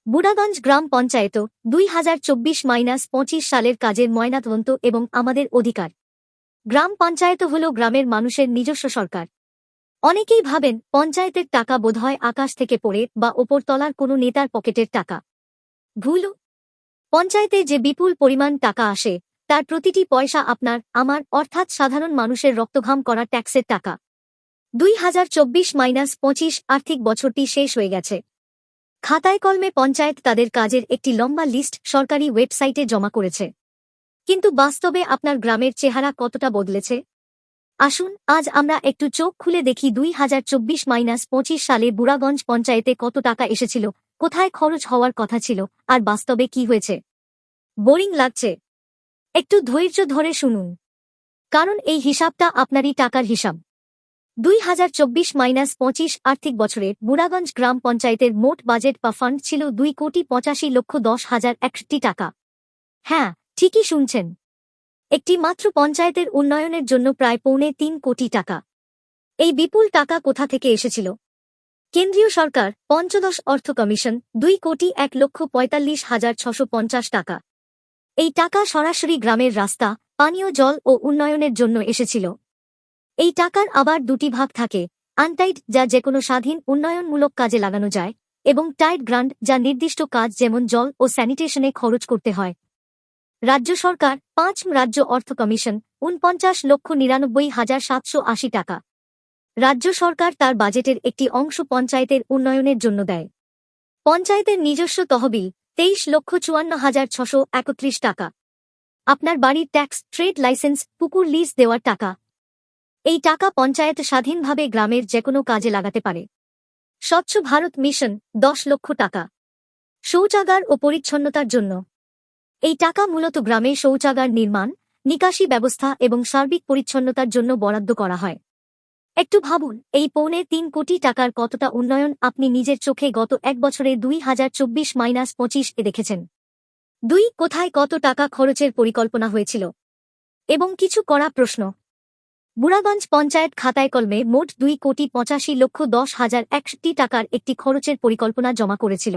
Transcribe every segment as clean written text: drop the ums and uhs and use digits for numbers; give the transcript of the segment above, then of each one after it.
বুড়াগঞ্জ গ্রাম পঞ্চায়েত 2024-25 সালের কাজের ময়নাতদন্ত এবং আমাদের অধিকার। গ্রাম পঞ্চায়েত হল গ্রামের মানুষের নিজস্ব সরকার। অনেকেই ভাবেন পঞ্চায়েতের টাকা বোধহয় আকাশ থেকে পড়ে বা ওপরতলার কোনো নেতার পকেটের টাকা। ভুল। পঞ্চায়েতে যে বিপুল পরিমাণ টাকা আসে তার প্রতিটি পয়সা আপনার আমার অর্থাৎ সাধারণ মানুষের রক্তঘাম করা ট্যাক্সের টাকা। 2024-25 আর্থিক বছরটি শেষ হয়ে গেছে। খাতায় কলমে পঞ্চায়েত তাদের কাজের একটি লম্বা লিস্ট সরকারি ওয়েবসাইটে জমা করেছে, কিন্তু বাস্তবে আপনার গ্রামের চেহারা কতটা বদলেছে? আসুন আজ আমরা একটু চোখ খুলে দেখি 2024-25 সালে বুড়াগঞ্জ পঞ্চায়েতে কত টাকা এসেছিল, কোথায় খরচ হওয়ার কথা ছিল, আর বাস্তবে কি হয়েছে। বোরিং লাগছে? একটু ধৈর্য ধরে শুনুন, কারণ এই হিসাবটা আপনারই টাকার হিসাব। 2024-25 আর্থিক বছরে বুড়াগঞ্জ গ্রাম পঞ্চায়েতের মোট বাজেট বা ফান্ড ছিল 2,85,10,061 টাকা। হ্যাঁ, ঠিকই শুনছেন, একটি মাত্র পঞ্চায়েতের উন্নয়নের জন্য প্রায় 3.25 কোটি টাকা। এই বিপুল টাকা কোথা থেকে এসেছিল? কেন্দ্রীয় সরকার পঞ্চদশ অর্থ কমিশন 2,41,45,650 টাকা। এই টাকা সরাসরি গ্রামের রাস্তা, পানীয় জল ও উন্নয়নের জন্য এসেছিল। এই টাকার আবার দুটি ভাগ থাকে: আনটাইড, যা যেকোনো স্বাধীন উন্নয়নমূলক কাজে লাগানো যায়, এবং টাইড গ্রান্ট, যা নির্দিষ্ট কাজ যেমন জল ও স্যানিটেশনে খরচ করতে হয়। রাজ্য সরকার 5 রাজ্য অর্থ কমিশন 49,99,780 টাকা। রাজ্য সরকার তার বাজেটের একটি অংশ পঞ্চায়েতের উন্নয়নের জন্য দেয়। পঞ্চায়েতের নিজস্ব তহবিল 23,54,631 টাকা। আপনার বাড়ির ট্যাক্স, ট্রেড লাইসেন্স, পুকুর লিজ দেওয়ার টাকা। এই টাকা পঞ্চায়েত স্বাধীনভাবে গ্রামের যেকোনো কাজে লাগাতে পারে। স্বচ্ছ ভারত মিশন 10 লক্ষ টাকা। শৌচাগার ও পরিচ্ছন্নতার জন্য এই টাকা মূলত গ্রামে শৌচাগার নির্মাণ, নিকাশি ব্যবস্থা এবং সার্বিক পরিচ্ছন্নতার জন্য বরাদ্দ করা হয়। একটু ভাবুন, এই 3.25 কোটি টাকার কতটা উন্নয়ন আপনি নিজের চোখে গত এক বছরে 2024-25 এ দেখেছেন। কোথায় কত টাকা খরচের পরিকল্পনা হয়েছিল? এবং কিছু কড়া প্রশ্ন। বুড়াগঞ্জ পঞ্চায়েত খাতায় কলমে মোট 2,85,10,061 টাকার একটি খরচের পরিকল্পনা জমা করেছিল।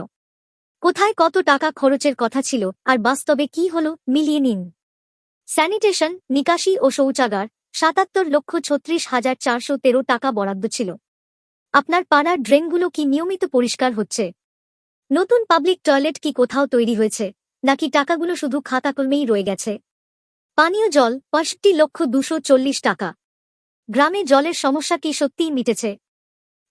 কোথায় কত টাকা খরচের কথা ছিল আর বাস্তবে কি হল, মিলিয়ে নিন। স্যানিটেশন, নিকাশি ও শৌচাগার 77,36,413 টাকা বরাদ্দ ছিল। আপনার পাড়ার ড্রেনগুলো কি নিয়মিত পরিষ্কার হচ্ছে? নতুন পাবলিক টয়লেট কি কোথাও তৈরি হয়েছে, নাকি টাকাগুলো শুধু খাতা কলমেই রয়ে গেছে? পানীয় জল 65,240 টাকা। গ্রামে জলের সমস্যা কি সত্যিই মিটেছে?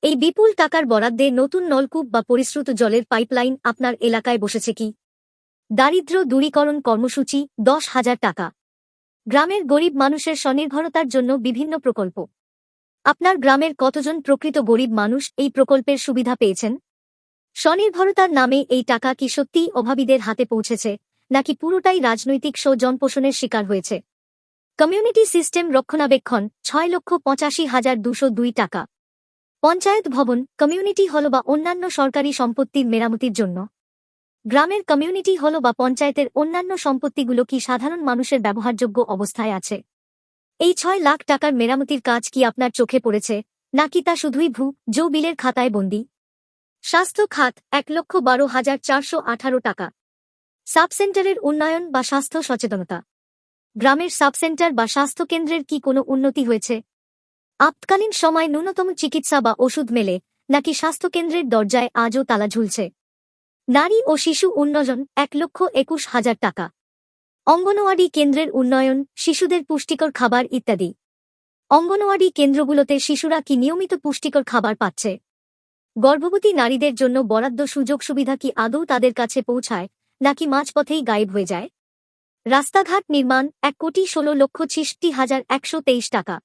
এই বিপুল টাকার বরাদ্দে নতুন নলকূপ বা পরিশ্রুত জলের পাইপলাইন আপনার এলাকায় বসেছে কি? দারিদ্র্য দূরীকরণ কর্মসূচি 10,000 টাকা। গ্রামের গরিব মানুষের স্বনির্ভরতার জন্য বিভিন্ন প্রকল্প। আপনার গ্রামের কতজন প্রকৃত গরিব মানুষ এই প্রকল্পের সুবিধা পেয়েছেন? স্বনির্ভরতার নামে এই টাকা কি সত্যিই অভাবীদের হাতে পৌঁছেছে, নাকি পুরোটাই রাজনৈতিক স্বজনপোষণের শিকার হয়েছে? কমিউনিটি সিস্টেম রক্ষণাবেক্ষণ 6,85,202 টাকা। পঞ্চায়েত ভবন, কমিউনিটি হল বা অন্যান্য সরকারি সম্পত্তির মেরামতির জন্য। গ্রামের কমিউনিটি হল বা পঞ্চায়েতের অন্যান্য সম্পত্তিগুলো কি সাধারণ মানুষের ব্যবহারযোগ্য অবস্থায় আছে? এই 6 লাখ টাকার মেরামতির কাজ কি আপনার চোখে পড়েছে, নাকি তা শুধুই জো বিলের খাতায় বন্দী? স্বাস্থ্য খাত 1,12,418 টাকা। সাবসেন্টারের উন্নয়ন বা স্বাস্থ্য সচেতনতা। গ্রামের সাবসেন্টার বা স্বাস্থ্যকেন্দ্রের কি কোনো উন্নতি হয়েছে? আপৎকালীন সময় ন্যূনতম চিকিৎসা বা ওষুধ মেলে, নাকি স্বাস্থ্যকেন্দ্রের দরজায় আজও তালা ঝুলছে? নারী ও শিশু উন্নয়ন 1,21,000 টাকা। অঙ্গনওয়াড়ি কেন্দ্রের উন্নয়ন, শিশুদের পুষ্টিকর খাবার ইত্যাদি। অঙ্গনওয়াড়ি কেন্দ্রগুলোতে শিশুরা কি নিয়মিত পুষ্টিকর খাবার পাচ্ছে? গর্ভবতী নারীদের জন্য বরাদ্দ সুযোগ সুবিধা কি আদৌ তাদের কাছে পৌঁছায়, নাকি মাঝপথেই গায়েব হয়ে যায়? রাস্তাঘাট নির্মাণ 1,16,66,123 টাকা।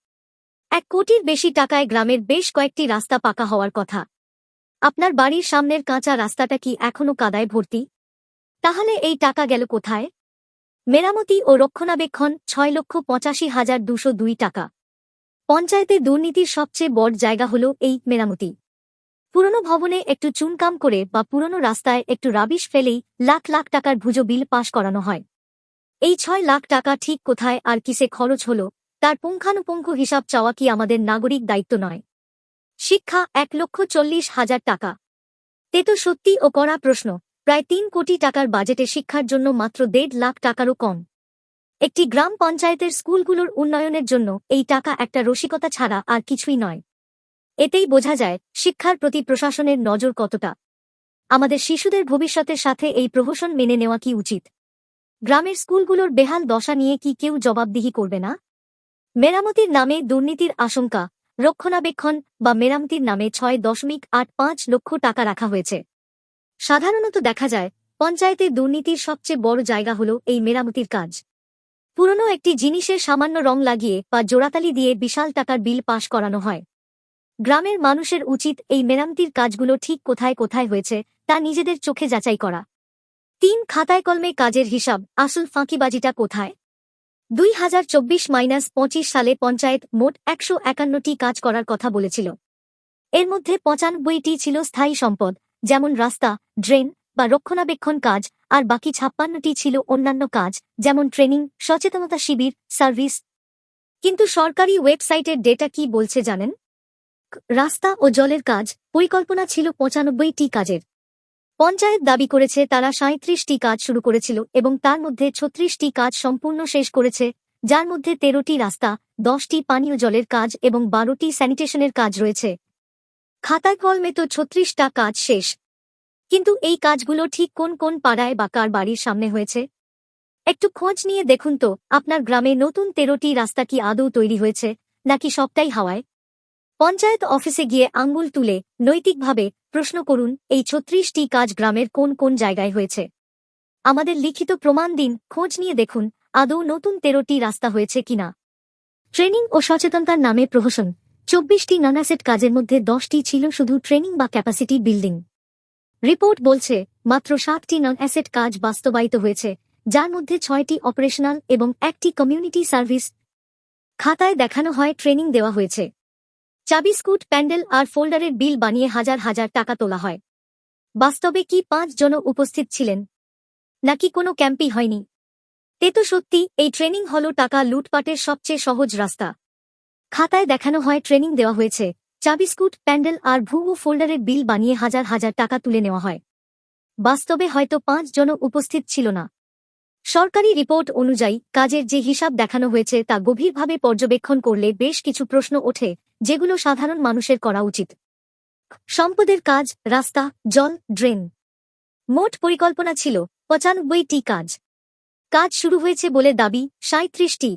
1 কোটির বেশি টাকায় গ্রামের বেশ কয়েকটি রাস্তা পাকা হওয়ার কথা। আপনার বাড়ির সামনের কাঁচা রাস্তাটা কি এখনো কাদায় ভর্তি? তাহলে এই টাকা গেল কোথায়? মেরামতি ও রক্ষণাবেক্ষণ 6,85,202 টাকা। পঞ্চায়েতে দুর্নীতির সবচেয়ে বড় জায়গা হল এই মেরামতি। পুরনো ভবনে একটু চুনকাম করে বা পুরনো রাস্তায় একটু রাবিশ ফেলেই লাখ লাখ টাকার ভুজো বিল পাশ করানো হয়। এই 6 লাখ টাকা ঠিক কোথায় আর কিসে খরচ হল, তার পুঙ্খানুপুঙ্খ হিসাব চাওয়া কি আমাদের নাগরিক দায়িত্ব নয়? শিক্ষা 1,40,000 টাকা। তে তো সত্যি ও কড়া প্রশ্ন, প্রায় ৩ কোটি টাকার বাজেটে শিক্ষার জন্য মাত্র ১.৫ লাখ টাকারও কম। একটি গ্রাম পঞ্চায়েতের স্কুলগুলোর উন্নয়নের জন্য এই টাকা একটা রসিকতা ছাড়া আর কিছুই নয়। এতেই বোঝা যায় শিক্ষার প্রতি প্রশাসনের নজর কতটা। আমাদের শিশুদের ভবিষ্যতের সাথে এই প্রহসন মেনে নেওয়া কি উচিত? গ্রামের স্কুলগুলোর বেহাল দশা নিয়ে কি কেউ জবাবদিহি করবে না? মেরামতির নামে দুর্নীতির আশঙ্কা, রক্ষণাবেক্ষণ বা মেরামতির নামে ৬.৮৫ লক্ষ টাকা রাখা হয়েছে। সাধারণত দেখা যায় পঞ্চায়েতে দুর্নীতির সবচেয়ে বড় জায়গা হল এই মেরামতির কাজ। পুরনো একটি জিনিসের সামান্য রং লাগিয়ে বা জোড়াতালি দিয়ে বিশাল টাকার বিল পাশ করানো হয়। গ্রামের মানুষের উচিত এই মেরামতির কাজগুলো ঠিক কোথায় কোথায় হয়েছে তা নিজেদের চোখে যাচাই করা। ৩ খাতায় কলমে কাজের হিসাব, আসল ফাঁকিবাজিটা কোথায়? ২০২৪-২৫ সালে পঞ্চায়েত মোট ১৫১টি কাজ করার কথা বলেছিল। এর মধ্যে ৯৫টি ছিল স্থায়ী সম্পদ, যেমন রাস্তা, ড্রেন বা রক্ষণাবেক্ষণ কাজ, আর বাকি ৫৬টি ছিল অন্যান্য কাজ, যেমন ট্রেনিং, সচেতনতা শিবির, সার্ভিস। কিন্তু সরকারি ওয়েবসাইটের ডেটা কি বলছে জানেন? রাস্তা ও জলের কাজ পরিকল্পনা ছিল ৯৫টি কাজের। পঞ্চায়েত দাবি করেছে তারা ৩৭টি কাজ শুরু করেছিল এবং তার মধ্যে ৩৬টি কাজ সম্পূর্ণ শেষ করেছে, যার মধ্যে ১৩টি রাস্তা, ১০টি পানীয় জলের কাজ এবং ১২টি স্যানিটেশনের কাজ রয়েছে। খাতায় কলমে তো ৩৬টা কাজ শেষ, কিন্তু এই কাজগুলো ঠিক কোন কোন পাড়ায় বা কার বাড়ির সামনে হয়েছে? একটু খোঁজ নিয়ে দেখুন তো আপনার গ্রামে নতুন ১৩টি রাস্তা কি আদৌ তৈরি হয়েছে, নাকি সবটাই হাওয়ায়? পঞ্চায়েত অফিসে গিয়ে আঙ্গুল তুলে নৈতিকভাবে প্রশ্ন করুন, এই ৩৬টি কাজ গ্রামের কোন কোন জায়গায় হয়েছে? আমাদের লিখিত প্রমাণ দিন, খোঁজ নিয়ে দেখুন আদৌ নতুন ১৩টি রাস্তা হয়েছে কিনা। ট্রেনিং ও সচেতনতার নামে প্রহসন। ২৪টি নন অ্যাসেট কাজের মধ্যে ১০টি ছিল শুধু ট্রেনিং বা ক্যাপাসিটি বিল্ডিং। রিপোর্ট বলছে মাত্র ৭টি নন অ্যাসেট কাজ বাস্তবায়িত হয়েছে, যার মধ্যে ৬টি অপারেশনাল এবং ১টি কমিউনিটি সার্ভিস। খাতায় দেখানো হয় ট্রেনিং দেওয়া হয়েছে, চাবিস্কুট, প্যান্ডেল আর ফোল্ডারের বিল বানিয়ে হাজার হাজার টাকা তোলা হয়। বাস্তবে কি ৫ জন উপস্থিত ছিলেন, নাকি কোনো ক্যাম্পই হয়নি? তে তো সত্যি এই ট্রেনিং হল টাকা লুটপাটের সবচেয়ে সহজ রাস্তা। খাতায় দেখানো হয় ট্রেনিং দেওয়া হয়েছে, চাবিস্কুট, প্যান্ডেল আর ভুয়ো ফোল্ডারের বিল বানিয়ে হাজার হাজার টাকা তুলে নেওয়া হয়। বাস্তবে হয়তো ৫ জন উপস্থিত ছিল না। সরকারি রিপোর্ট অনুযায়ী কাজের যে হিসাব দেখানো হয়েছে তা গভীরভাবে পর্যবেক্ষণ করলে বেশ কিছু প্রশ্ন ওঠে, যেগুলো সাধারণ মানুষের করা উচিত। সম্পদের কাজ, রাস্তা, জল, ড্রেন। মোট পরিকল্পনা ছিল ৯৫টি কাজ। কাজ শুরু হয়েছে বলে দাবি ৩৭টি।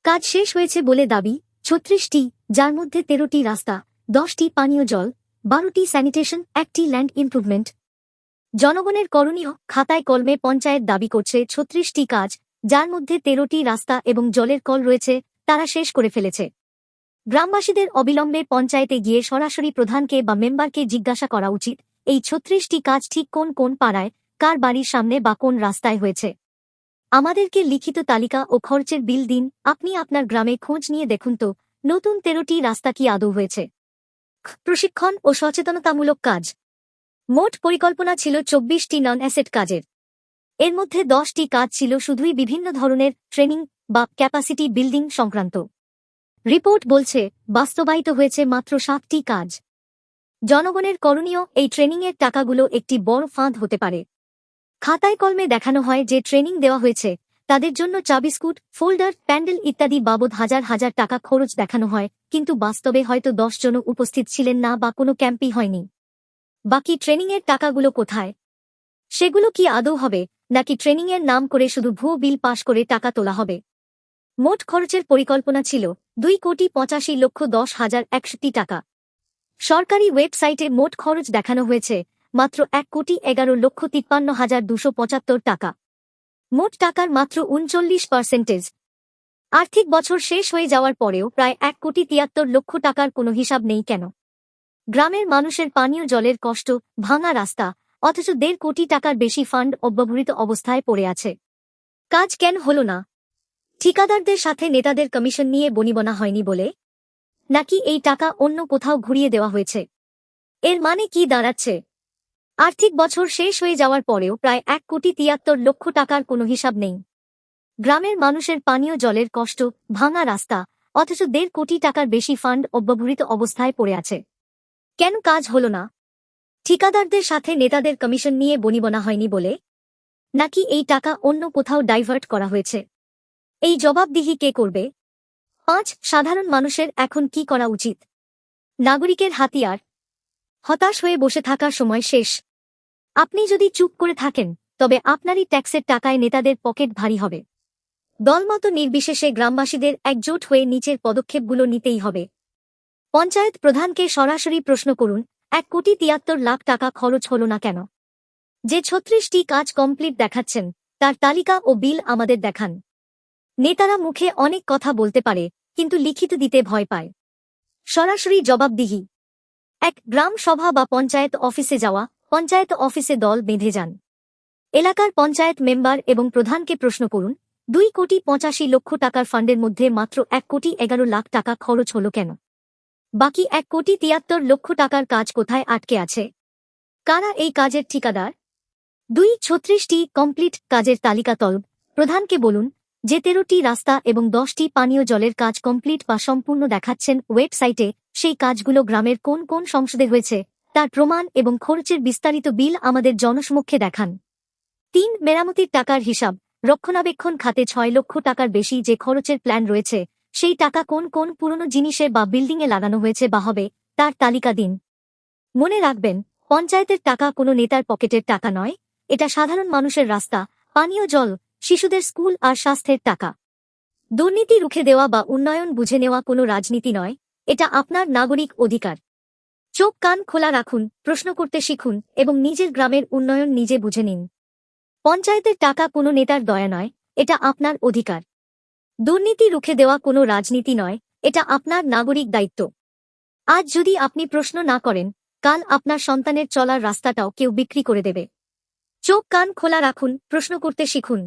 কাজ শেষ হয়েছে বলে দাবি ৩৬টি, যার মধ্যে ১৩টি রাস্তা, ১০টি পানীয় জল, ১২টি স্যানিটেশন, ১টি ল্যান্ড ইমপ্রুভমেন্ট। জনগণের করণীয়। খাতায় কলমে পঞ্চায়েত দাবি করছে ৩৬টি কাজ, যার মধ্যে ১৩টি রাস্তা এবং জলের কল রয়েছে, তারা শেষ করে ফেলেছে। গ্রামবাসীদের অবিলম্বে পঞ্চায়েতে গিয়ে সরাসরি প্রধানকে বা মেম্বারকে জিজ্ঞাসা করা উচিত, এই ৩৬টি কাজ ঠিক কোন কোন পাড়ায়, কার বাড়ির সামনে বা কোন রাস্তায় হয়েছে। আমাদেরকে লিখিত তালিকা ও খরচের বিল দিন। আপনি আপনার গ্রামে খোঁজ নিয়ে দেখুন তো নতুন ১৩টি রাস্তা কি আদৌ হয়েছে। প্রশিক্ষণ ও সচেতনতামূলক কাজ। মোট পরিকল্পনা ছিল ২৪টি নন অ্যাসেট কাজের। এর মধ্যে ১০টি কাজ ছিল শুধুই বিভিন্ন ধরনের ট্রেনিং বা ক্যাপাসিটি বিল্ডিং সংক্রান্ত। রিপোর্ট বলছে বাস্তবায়িত হয়েছে মাত্র ৭টি কাজ। জনগণের করণীয়। এই ট্রেনিংয়ের টাকাগুলো একটি বড় ফাঁদ হতে পারে। খাতায় কলমে দেখানো হয় যে ট্রেনিং দেওয়া হয়েছে, তাদের জন্য চাবিস্কুট, ফোল্ডার, প্যান্ডেল ইত্যাদি বাবদ হাজার হাজার টাকা খরচ দেখানো হয়, কিন্তু বাস্তবে হয়তো ১০ জন উপস্থিত ছিলেন না বা কোনো ক্যাম্পই হয়নি। বাকি ট্রেনিংয়ের টাকাগুলো কোথায়? সেগুলো কি আদৌ হবে, নাকি ট্রেনিংয়ের নাম করে শুধু ভুয়ো বিল পাশ করে টাকা তোলা হবে? মোট খরচের পরিকল্পনা ছিল ২,৮৫,১০,১০০ টাকা। সরকারি ওয়েবসাইটে মোট খরচ দেখানো হয়েছে মাত্র ১,১১,৫৩,২৭৫ টাকা। মোট টাকার মাত্র ৩৯%। আর্থিক বছর শেষ হয়ে যাওয়ার পরেও প্রায় ১,৭৩,০০,০০০ টাকার কোনো হিসাব নেই কেন? গ্রামের মানুষের পানীয় জলের কষ্ট, ভাঙা রাস্তা, অথচ ১.৫ কোটি টাকার বেশি ফান্ড অব্যবহৃত অবস্থায় পড়ে আছে। কাজ কেন হল না? ঠিকাদারদের সাথে নেতাদের কমিশন নিয়ে বনিবনা হয়নি বলে? নাকি এই টাকা অন্য কোথাও ঘুরিয়ে দেওয়া হয়েছে? এর মানে কি দাঁড়াচ্ছে? আর্থিক বছর শেষ হয়ে যাওয়ার পরেও প্রায় ১,৭৩,০০,০০০ টাকার কোনো হিসাব নেই। গ্রামের মানুষের পানীয় জলের কষ্ট, ভাঙা রাস্তা, অথচ ১.৫ কোটি টাকার বেশি ফান্ড অব্যবহৃত অবস্থায় পড়ে আছে। কেন কাজ হল না? ঠিকাদারদের সাথে নেতাদের কমিশন নিয়ে বনিবনা হয়নি বলে, নাকি এই টাকা অন্য কোথাও ডাইভার্ট করা হয়েছে? এই জবাবদিহি কে করবে? ৫. সাধারণ মানুষের এখন কি করা উচিত? নাগরিকের হাতিয়ার। হতাশ হয়ে বসে থাকার সময় শেষ। আপনি যদি চুপ করে থাকেন, তবে আপনারই ট্যাক্সের টাকায় নেতাদের পকেট ভারী হবে। দলমত নির্বিশেষে গ্রামবাসীদের একজোট হয়ে নিচের পদক্ষেপগুলো নিতেই হবে। পঞ্চায়েত প্রধানকে সরাসরি প্রশ্ন করুন, ১,৭৩,০০,০০০ টাকা খরচ হল না কেন? যে ৩৬টি কাজ কমপ্লিট দেখাচ্ছেন, তার তালিকা ও বিল আমাদের দেখান। নেতারা মুখে অনেক কথা বলতে পারে, কিন্তু লিখিত দিতে ভয় পায়। সরাসরি জবাবদিহি। ১. গ্রাম সভা বা পঞ্চায়েত অফিসে যাওয়া। পঞ্চায়েত অফিসে দল বেঁধে যান। এলাকার পঞ্চায়েত মেম্বার এবং প্রধানকে প্রশ্ন করুন, ২,৮৫,০০,০০০ টাকার ফান্ডের মধ্যে মাত্র ১,১১,০০,০০০ টাকা খরচ হল কেন? বাকি ১,৭৩,০০,০০০ টাকার কাজ কোথায় আটকে আছে? কারা এই কাজের ঠিকাদার? ২. ৩৬টি কমপ্লিট কাজের তালিকা তলব। প্রধানকে বলুন, যে ১৩টি রাস্তা এবং ১০টি পানীয় জলের কাজ কমপ্লিট বা সম্পূর্ণ দেখাচ্ছেন ওয়েবসাইটে, সেই কাজগুলো গ্রামের কোন কোন সংসদে হয়েছে তার প্রমাণ এবং খরচের বিস্তারিত বিল আমাদের জনসমক্ষে দেখান। ৩. মেরামতির টাকার হিসাব। রক্ষণাবেক্ষণ খাতে ৬,০০,০০০ টাকার বেশি যে খরচের প্ল্যান রয়েছে, সেই টাকা কোন কোন পুরনো জিনিসে বা বিল্ডিংয়ে লাগানো হয়েছে বা হবে, তার তালিকা দিন। মনে রাখবেন, পঞ্চায়েতের টাকা কোনো নেতার পকেটের টাকা নয়, এটা সাধারণ মানুষের রাস্তা, পানীয় জল, শিশুদের স্কুল আর স্বাস্থ্যের টাকা। দুর্নীতি রুখে দেওয়া বা উন্নয়ন বুঝে নেওয়া কোনো রাজনীতি নয়, এটা আপনার নাগরিক অধিকার। চোখ কান খোলা রাখুন, প্রশ্ন করতে শিখুন এবং নিজের গ্রামের উন্নয়ন নিজে বুঝে নিন। পঞ্চায়েতের টাকা কোনো নেতার দয়া নয়, এটা আপনার অধিকার। দুর্নীতি রুখে দেওয়া কোনো রাজনীতি নয়, এটা আপনার নাগরিক দায়িত্ব। আজ যদি আপনি প্রশ্ন না করেন, কাল আপনার সন্তানের চলার রাস্তাটাও কেউ বিক্রি করে দেবে। চোখ কান খোলা রাখুন, প্রশ্ন করতে শিখুন।